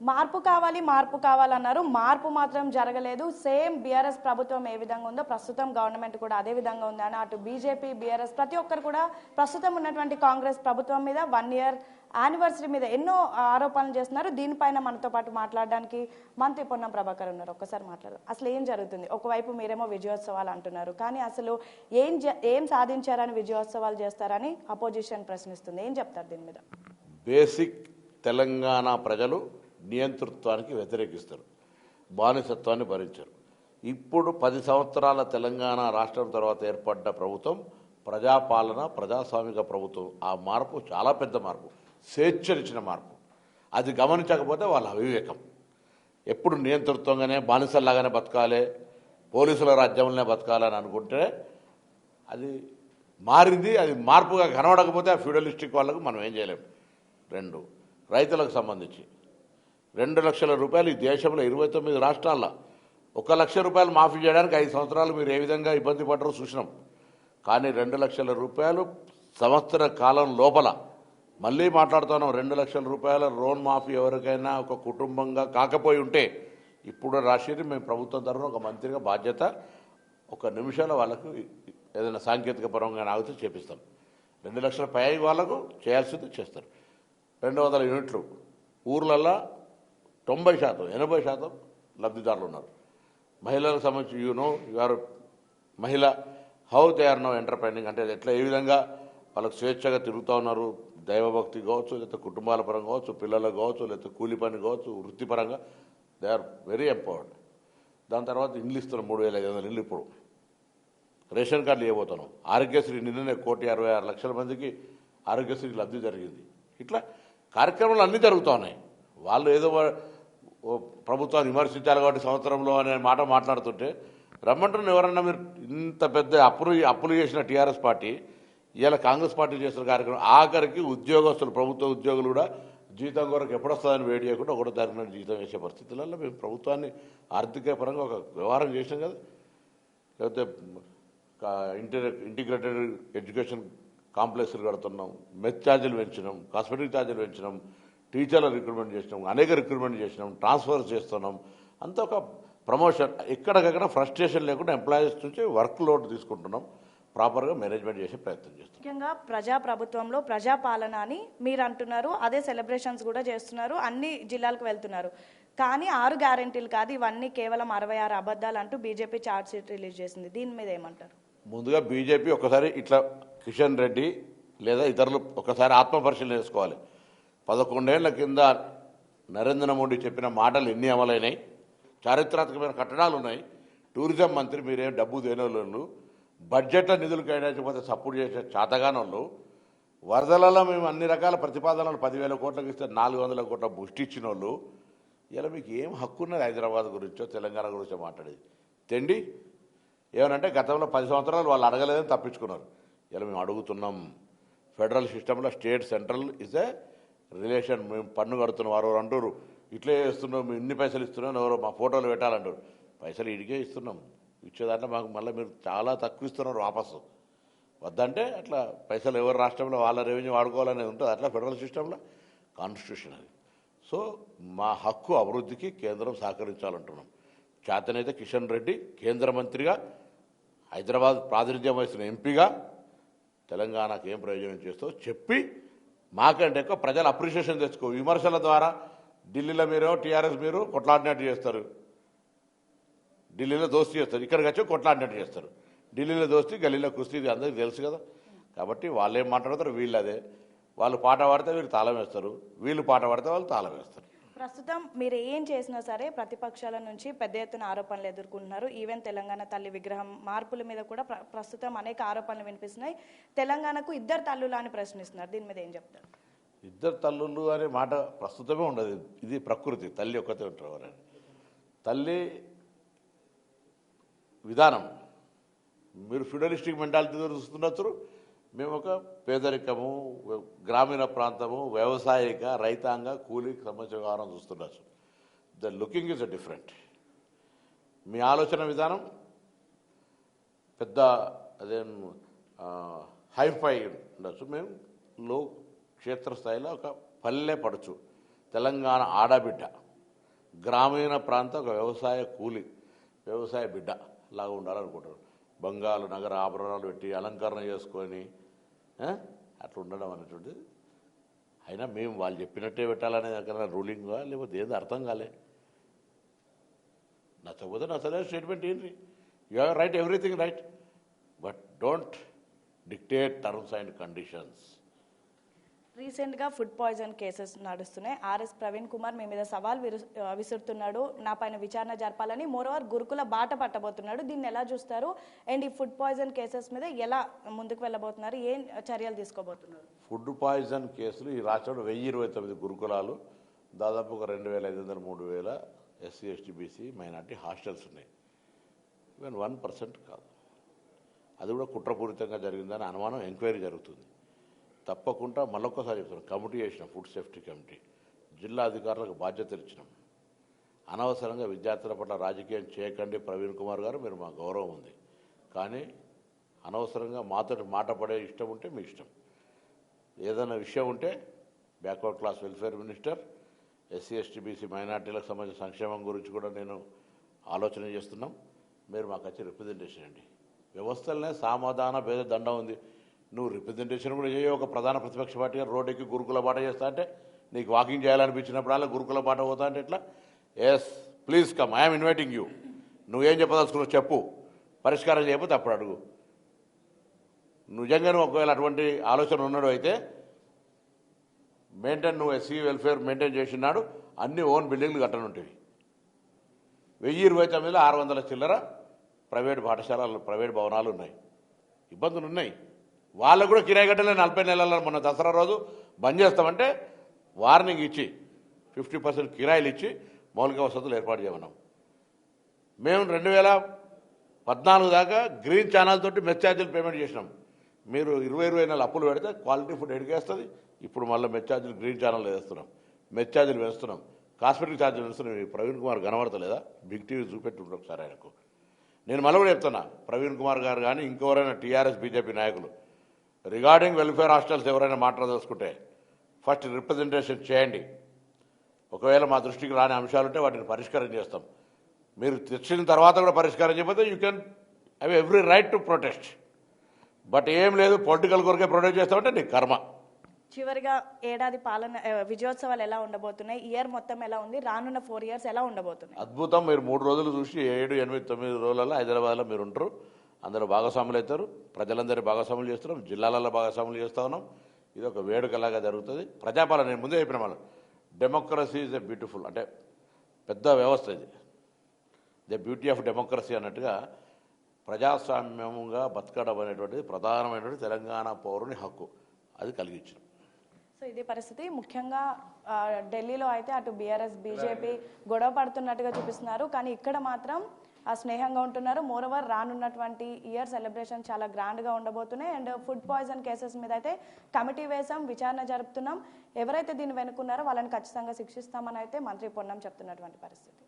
మార్పు కావాలన్నారు. మార్పు మాత్రం జరగలేదు. సేమ్ బీఆర్ఎస్ ప్రభుత్వం ఏ విధంగా ఉందో ప్రస్తుతం గవర్నమెంట్ కూడా అదే విధంగా ఉంది అని అటు బీజేపీ, బీఆర్ఎస్ ప్రతి ఒక్కరు కూడా ప్రస్తుతం ఉన్నటువంటి కాంగ్రెస్ ప్రభుత్వం మీద 1 year యానివర్సరీ మీద ఎన్నో ఆరోపణలు చేస్తున్నారు. దీనిపైన మనతో పాటు మాట్లాడడానికి మంత్రి పొన్నం ప్రభాకర్ ఉన్నారు. ఒక్కసారి మాట్లాడదాం. అసలు ఏం జరుగుతుంది? ఒకవైపు మీరేమో విజయోత్సవాలు అంటున్నారు, కానీ అసలు ఏం సాధించారని విజయోత్సవాలు చేస్తారని అపోజిషన్ ప్రశ్నిస్తుంది. ఏం చెప్తారు దీని మీద? బేసిక్ తెలంగాణ ప్రజలు నియంతృత్వానికి వ్యతిరేకిస్తారు, బానిసత్వాన్ని భరించారు. ఇప్పుడు 10 సంవత్సరాల తెలంగాణ రాష్ట్రం తర్వాత ఏర్పడ్డ ప్రభుత్వం ప్రజాపాలన, ప్రజాస్వామిక ప్రభుత్వం. ఆ మార్పు చాలా పెద్ద మార్పు, స్వేచ్ఛనిచ్చిన మార్పు. అది గమనించకపోతే వాళ్ళ అవివేకం. ఎప్పుడు నియంతృత్వంగానే బానిసల్లాగానే బతకాలి, పోలీసుల రాజ్యంలోనే బతకాలని అనుకుంటే అది మారింది. అది మార్పుగా కనబడకపోతే ఆ ఫ్యూడలిస్టిక్ వాళ్ళకు మనం ఏం చేయలేం. 2, రైతులకు సంబంధించి 2 లక్షల రూపాయలు ఈ దేశంలో 29 రాష్ట్రాల్లో 1 లక్ష రూపాయలు మాఫీ చేయడానికి 5 సంవత్సరాలు మీరు ఏ విధంగా ఇబ్బంది పడ్డారో చూసినాం. కానీ 2 లక్షల రూపాయలు సంవత్సర కాలం లోపల మళ్ళీ మాట్లాడుతున్నాం. 2 లక్షల రూపాయల లోన్ మాఫీ ఎవరికైనా ఒక కుటుంబంగా కాకపోయి ఉంటే ఇప్పుడు రాశిని మేము ప్రభుత్వం తరఫున ఒక మంత్రిగా బాధ్యత 1 నిమిషంలో వాళ్ళకు ఏదైనా సాంకేతిక పరంగా ఆగితే చేపిస్తాం. 2 లక్షల పై వాళ్ళకు చేయాల్సింది చేస్తారు. 200 యూనిట్లు ఊర్లల్లో 90%, 80% లబ్ధిదారులు ఉన్నారు. మహిళలకు సంబంధించి యువర్ మహిళ హౌ దే ఆర్ నో ఎంటర్ప్రైనింగ్ అంటే ఎట్లా ఏ విధంగా వాళ్ళకు స్వేచ్ఛగా తిరుగుతూ ఉన్నారు. దైవభక్తి కావచ్చు, లేకపోతే కుటుంబాల పరంగా కావచ్చు, పిల్లలకు కావచ్చు, లేకపోతే కూలి పని కావచ్చు, వృత్తిపరంగా దే ఆర్ వెరీ ఎంపవర్డ్. దాని తర్వాత ఇండ్లు ఇస్తున్నాం, 3,500 ఇళ్ళు. ఇప్పుడు రేషన్ కార్డులు ఇవ్వబోతున్నాం. ఆరోగ్యశ్రీ నిన్ననే 1,66,00,000 మందికి ఆరోగ్యశ్రీ లబ్ధి జరిగింది. ఇట్లా కార్యక్రమాలు అన్నీ జరుగుతూ ఉన్నాయి. వాళ్ళు ఏదో ప్రభుత్వాన్ని విమర్శించాలి కాబట్టి సంవత్సరంలో అనే మాట మాట్లాడుతుంటే రమ్మంటున్న ఎవరన్నా మీరు ఇంత పెద్ద అప్పులు చేసిన టీఆర్ఎస్ పార్టీ ఇవాళ కాంగ్రెస్ పార్టీ చేస్తున్న కార్యక్రమం ఆఖరికి ఉద్యోగస్తులు, ప్రభుత్వ ఉద్యోగులు కూడా జీతం కొరకు ఎప్పుడొస్తుందని వేడి చేయకుండా 1వ తారీఖున జీతం వేసే పరిస్థితులలో మేము ప్రభుత్వాన్ని ఆర్థిక పరంగా ఒక వ్యవహారం చేసాం కదా. లేకపోతే ఇంటిగ్రేటెడ్ ఎడ్యుకేషన్ కాంప్లెక్స్లు కడుతున్నాం, మెస్ ఛార్జీలు పెంచినాం, కాస్మెటిక్ ఛార్జీలు పెంచినాం, టీచర్ల రిక్రూట్మెంట్ చేసినాం, అనేక రిక్రూట్మెంట్ చేసినాం, ట్రాన్స్ఫర్స్ చేస్తున్నాం. అంత ఒక ప్రమోషన్. ఎక్కడికక్కడ ఫ్రస్ట్రేషన్ లేకుండా ఎంప్లాయీస్ నుంచి వర్క్ లోడ్ తీసుకుంటున్నాం. ప్రాపర్గా మేనేజ్మెంట్ చేసే ప్రయత్నం చేస్తున్నాం. ముఖ్యంగా ప్రజాప్రభుత్వంలో ప్రజాపాలన అని మీరు అంటున్నారు. అదే సెలబ్రేషన్స్ కూడా చేస్తున్నారు, అన్ని జిల్లాలకు వెళ్తున్నారు. కానీ 6 గ్యారెంటీలు కాదు, ఇవన్నీ కేవలం 66 అబద్ధాలు అంటూ బీజేపీ ఛార్జ్ షీట్ రిలీజ్ చేసింది. దీని మీద ఏమంటారు? ముందుగా బీజేపీ ఒకసారి ఇట్లా కిషన్ రెడ్డి లేదా ఇతరులు ఒకసారి ఆత్మపరిశీలన చేసుకోవాలి. 11 ఏళ్ల కింద నరేంద్ర మోడీ చెప్పిన మాటలు ఎన్ని అమలైనాయి? చారిత్రాత్మకమైన కట్టడాలు ఉన్నాయి. టూరిజం మంత్రి మీరేం డబ్బు దేనోళ్ళు, బడ్జెట్లో నిధులు కేటాయించకపోతే సపోర్ట్ చేసే చాతగానోళ్ళు, వరదలలో మేము అన్ని రకాల ప్రతిపాదనలు 10,000 కోట్లకు ఇస్తే 400 కోట్ల బుష్టి ఇచ్చిన వాళ్ళు. ఇలా మీకు ఏం హక్కు ఉన్నది హైదరాబాద్ గురించో తెలంగాణ గురించో మాట్లాడేది? తెండి ఏమనంటే గతంలో 10 సంవత్సరాలు వాళ్ళు అడగలేదని తప్పించుకున్నారు. ఇలా మేము అడుగుతున్నాం. ఫెడరల్ సిస్టంలో state central is a relation. మేము పన్ను కడుతున్నాం. వారు అంటారు ఇట్లే చేస్తున్నాం, మేము ఇన్ని పైసలు ఇస్తున్నాం, ఎవరో మా ఫోటోలు పెట్టాలంటారు. పైసలు ఇడికే ఇస్తున్నాం. ఇచ్చేదాంట్లో మాకు మళ్ళీ మీరు చాలా తక్కువ ఇస్తున్నారు వాపసు. వద్దంటే అట్లా పైసలు ఎవరి రాష్ట్రంలో వాళ్ళ రెవెన్యూ వాడుకోవాలనేది ఉంటుంది. అట్లా ఫెడరల్ సిస్టంలో కాన్స్టిట్యూషన్ అది. సో మా హక్కు అభివృద్ధికి కేంద్రం సహకరించాలంటున్నాం. చేతనైతే కిషన్ రెడ్డి కేంద్ర మంత్రిగా, హైదరాబాద్ ప్రాతినిధ్యం వహిస్తున్న ఎంపీగా తెలంగాణకు ఏం ప్రయోజనం చేస్తో చెప్పి మాకంటే ఎక్కువ ప్రజలు అప్రిషియేషన్ తెచ్చుకో. విమర్శల ద్వారా ఢిల్లీలో మీరు టీఆర్ఎస్ మీరు కొట్లాడినట్టు చేస్తారు, ఢిల్లీలో దోస్తీ చేస్తారు, ఇక్కడికి వచ్చి కొట్లాడినట్టు చేస్తారు. ఢిల్లీలో దోస్తీ, గల్లీలో కుస్తీ, ఇది అందరికీ తెలుసు కదా. కాబట్టి వాళ్ళు ఏం మాట్లాడతారు, వీళ్ళు అదే. వాళ్ళు పాట పాడితే వీళ్ళు తాళం వేస్తారు, వీళ్ళు పాట పాడితే వాళ్ళు తాళం వేస్తారు. ప్రస్తుతం మీరు ఏం చేసినా సరే ప్రతిపక్షాల నుంచి పెద్ద ఎత్తున ఆరోపణలు ఎదుర్కొంటున్నారు. ఈవెన్ తెలంగాణ తల్లి విగ్రహం మార్పుల మీద కూడా ప్రస్తుతం అనేక ఆరోపణలు వినిపిస్తున్నాయి. తెలంగాణకు 2 తల్లులు అని ప్రశ్నిస్తున్నారు. దీని మీద ఏం చెప్తారు? 2 తల్లులు అనే మాట ప్రస్తుతమే ఉండదు. ఇది ప్రకృతి. తల్లి ఒక్కతే ఉంటారు. తల్లి విధానం మీరు ఫ్యూడలిస్టిక్ మెంటాలిటీతో చూస్తుండొచ్చు. మేము ఒక పేదరికము, గ్రామీణ ప్రాంతము, వ్యవసాయిక, రైతాంగ, కూలీకి సంబంధించిన వ్యవహారం చూస్తుండొచ్చు. The looking is different. మీ ఆలోచన విధానం పెద్ద అదేం హైఫై ఉండొచ్చు. మేము లో క్షేత్రస్థాయిలో ఒక పల్లె పడుచు తెలంగాణ ఆడబిడ్డ గ్రామీణ ప్రాంతం ఒక వ్యవసాయ కూలి, వ్యవసాయ బిడ్డ లాగా ఉండాలనుకుంటారు. బంగారు నగర ఆభరణాలు పెట్టి అలంకరణ చేసుకొని అట్లా ఉండడం అనేటువంటిది. అయినా మేము వాళ్ళు చెప్పినట్టే పెట్టాలనే దగ్గర రూలింగ్గా లేకపోతే ఏదో అర్థం కాలే. నచ్చకపోతే నచ్చలేదు స్టేట్మెంట్ ఏంటి, you have right everything right, but don't dictate terms and conditions. రీసెంట్గా ఫుడ్ పాయిజన్ కేసెస్ నడుస్తున్నాయి. ఆర్ఎస్ ప్రవీణ్ కుమార్ మీ మీద సవాల్ విసురుతున్నాడు, నా పైన విచారణ జరపాలని. మోరోవర్ గురుకుల బాట పట్టబోతున్నాడు. దీన్ని ఎలా చూస్తారు? అండ్ ఈ ఫుడ్ పాయిజన్ కేసెస్ మీద ఎలా ముందుకు వెళ్ళబోతున్నారు? ఏం చర్యలు తీసుకోబోతున్నారు? ఫుడ్ పాయిజన్ కేసులు ఈ రాష్ట్రంలో 1029 గురుకులాలు, దాదాపు ఒక 2500 3000 SC ST BC minority hostels ఉన్నాయి. ఈవెన్ 1% కాదు. అది కూడా కుట్రపూరితంగా జరిగిందని అనుమానం, ఎంక్వైరీ జరుగుతుంది. తప్పకుండా మళ్ళొక్కసారి చెప్తున్నాం, కమిటీ చేసినాం, ఫుడ్ సేఫ్టీ కమిటీ, జిల్లా అధికారులకు బాధ్యతలు ఇచ్చినాం. అనవసరంగా విద్యార్థుల పట్ల రాజకీయం చేయకండి ప్రవీణ్ కుమార్ గారు, మీరు మా గౌరవం ఉంది, కానీ అనవసరంగా మాతో మాట పడే ఇష్టం ఉంటే మీ ఇష్టం. ఏదైనా విషయం ఉంటే backward class welfare minister, SC ST BC మైనార్టీలకు సంబంధించిన సంక్షేమం గురించి కూడా నేను ఆలోచన చేస్తున్నాం. మీరు మాకు వచ్చి రిప్రజెంటేషన్ అండి. వ్యవస్థలనే సమాధాన భేద దండం ఉంది. నువ్వు రిప్రజెంటేషన్ కూడా చేయ, ఒక ప్రధాన ప్రతిపక్ష పార్టీగా రోడ్డుకి గురుకుల బాట చేస్తా అంటే, నీకు వాకింగ్ చేయాలనిపించినప్పుడల్లా గురుకుల బాట పోతా అంటే ఎట్లా? Yes, please come, I'm inviting you. నువ్వేం చెప్పదలుచుకున్నావు చెప్పు, పరిష్కారం చేయకపోతే అప్పుడు అడుగు. నిజంగానే ఒకవేళ అటువంటి ఆలోచన ఉన్నాడు అయితే నువ్వు ఎస్సీ వెల్ఫేర్ మెయింటైన్ చేసినాడు, అన్ని ఓన్ బిల్డింగ్లు కట్టనుంటేవి. 1029లో 600 చిల్లర ప్రైవేట్ పాఠశాలలు, ప్రైవేట్ భవనాలు ఉన్నాయి. ఇబ్బందులు ఉన్నాయి. వాళ్ళకు కూడా కిరాయి కట్టలే 40 నెలల మొన్న దసరా రోజు బంద్ చేస్తామంటే వార్నింగ్ ఇచ్చి 50% కిరాయిలు ఇచ్చి మౌలిక వసతులు ఏర్పాటు చేయమన్నాం. మేము 2014 దాకా గ్రీన్ ఛానల్ తోటి మెస్ ఛార్జీలు పేమెంట్ చేసినాం. మీరు 20 నెలలు అప్పులు పెడితే క్వాలిటీ ఫుడ్ ఎడిగేస్తుంది. ఇప్పుడు మళ్ళీ మెస్ ఛార్జీలు గ్రీన్ ఛానల్ వేస్తున్నాం, మెస్ ఛార్జీలు వేస్తున్నాం, కాస్మెటిక్ ఛార్జీలు వేస్తున్నాం. ప్రవీణ్ కుమార్ కనబడతలేదా? బిగ్ టీవీ చూపెట్టుంటారు ఒకసారి ఆయనకు. నేను మళ్ళీ కూడా చెప్తున్నా, ప్రవీణ్ కుమార్ గారు కానీ ఇంకెవరైనా టీఆర్ఎస్ బీజేపీ నాయకులు రిగార్డింగ్ వెల్ఫేర్ హాస్టల్స్ ఎవరైనా మాట్లాడదలుచుకుంటే ఫస్ట్ రిప్రజెంటేషన్ చేయండి. ఒకవేళ మా దృష్టికి రాని అంశాలుంటే వాటిని పరిష్కారం చేస్తాం. మీరు తెచ్చిన తర్వాత కూడా పరిష్కారం చేయకపోతే you can have every right to protest. But ఏం లేదు, పొలిటికల్ కొరకే ప్రొటెస్ట్ చేస్తామంటే నీ కర్మ. చివరిగా ఏడాది పాలన విజయోత్సవాలు ఎలా ఉండబోతున్నాయి? ఇయర్ మొత్తం ఎలా ఉంది? రానున్న 4 years ఎలా ఉండబోతున్నాయి? అద్భుతం. మీరు 3 రోజులు చూసి 7, 8, 9 రోజులలో హైదరాబాద్లో మీరు ఉంటారు. అందరూ భాగస్వాములు అవుతారు. ప్రజలందరూ భాగస్వాములు చేస్తున్నాం, జిల్లాలలో భాగస్వాములు చేస్తూ ఉన్నాం. ఇది ఒక వేడుకలాగా జరుగుతుంది. ప్రజాపాలన నేను ముందే చెప్పిన వాళ్ళు, డెమోక్రసీ ఈజ్ ఎ బ్యూటిఫుల్, అంటే పెద్ద వ్యవస్థ ఇది. ద బ్యూటీ ఆఫ్ డెమోక్రసీ అన్నట్టుగా ప్రజాస్వామ్యంగా బతకడం అనేటువంటిది ప్రధానమైనటువంటి తెలంగాణ పౌరుని హక్కు. అది కలిగించడం. సో ఇది పరిస్థితి. ముఖ్యంగా ఢిల్లీలో అయితే అటు బీఆర్ఎస్ బీజేపీ గొడవ పడుతున్నట్టుగా చూపిస్తున్నారు, కానీ ఇక్కడ మాత్రం స్నేహంగా ఉంటున్నారు. మోరోవర్ రానున్నటువంటి ఇయర్ సెలబ్రేషన్ చాలా గ్రాండ్గా ఉండబోతున్నాయి. అండ్ ఫుడ్ పాయిజన్ కేసెస్ మీద అయితే కమిటీ వేసాం, విచారణ జరుపుతున్నాం. ఎవరైతే దీన్ని వెనుకున్నారో వాళ్ళని ఖచ్చితంగా శిక్షిస్తామని అయితే మంత్రి పొన్నం చెప్తున్నటువంటి పరిస్థితి.